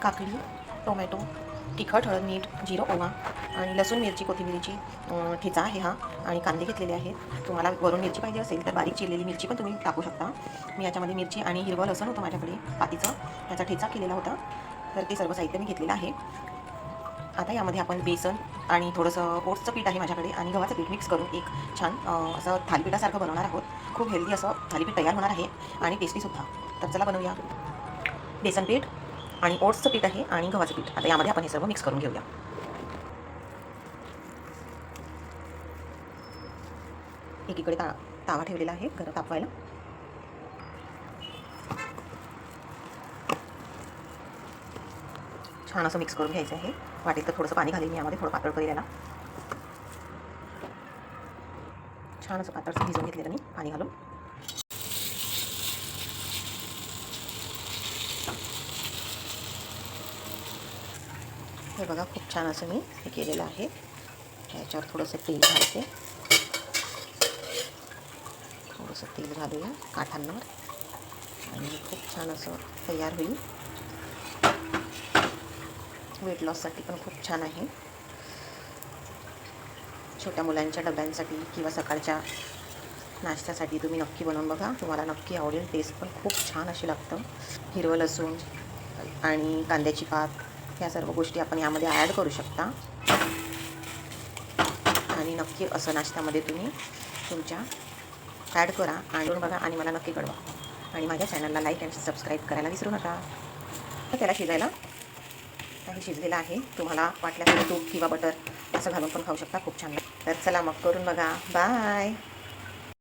काकडी, टोमॅटो, तिखट, हळद, मीठ, जिरं, ओवा आणि लसूण, मिरची, कोथिंबिरीची ठेचा आहे हा. आणि कांदे घेतलेले आहेत. तुम्हाला वरून मिरची पाहिजे असेल तर बारीक चिरलेली मिरची पण तुम्ही टाकू शकता. मी याच्यामध्ये मिरची आणि हिरवं लसूण होतं माझ्याकडे पातीचं, त्याचा ठेचा केलेला होता. तर ते सर्व साहित्य मी घेतलेलं आहे. आता यामध्ये आपण बेसन आणि थोडंसं ओट्सचं पीठ आहे माझ्याकडे आणि गव्हाचं पीठ मिक्स करून एक छान असं थालीपीठासारखं बनवणार आहोत. खूप हेल्दी असं थालीपीठ तयार होणार आहे आणि टेस्टीसुद्धा. तर चला बनवूया. बेसन पीठ आणि ओट्सचं पीठ आहे आणि गव्हाचं पीठ. आता यामध्ये आपण हे सर्व मिक्स करून घेऊया. एकीकडे तावा ठेवलेला आहे गरम तापवायला. छान असं मिक्स करून घ्यायचं आहे. वाटेत तर थोडंसं पाणी घालेल मी यामध्ये, थोडं पातळ करेल याला. छान असं पातळसं भिजवून घेतलेलं मी पाणी घालून. हे बघा, खूप छान असं मी हे केलेलं आहे. याच्यावर थोडंसं तेल घालते. थोडंसं तेल घालूया काठांवर आणि खूप छान असं तयार होईल. वेट लॉससाठी पण खूप छान आहे. छोट्या मुलांच्या डब्यांसाठी किंवा सकाळच्या नाश्त्यासाठी तुम्ही नक्की बनवून बघा. तुम्हाला नक्की आवडेल. टेस्ट पण खूप छान अशी लागतं. हिरवं लसूण आणि कांद्याची पात या सर्व गोष्टी आपण यामध्ये ॲड करू शकता. आणि नक्की असं नाश्त्यामध्ये तुम्ही तुमच्या ॲड करा आणि बघा आणि मला नक्की कळवा. आणि माझ्या चॅनलला लाईक आणि सबस्क्राईब करायला विसरू नका. त्याला शिजायला काही शिजलेलं आहे. तुम्हाला वाटल्यास तूप किंवा बटर असं घालून पण खाऊ शकता. खूप छान लागतं. तर चला मग करून बघा. बाय.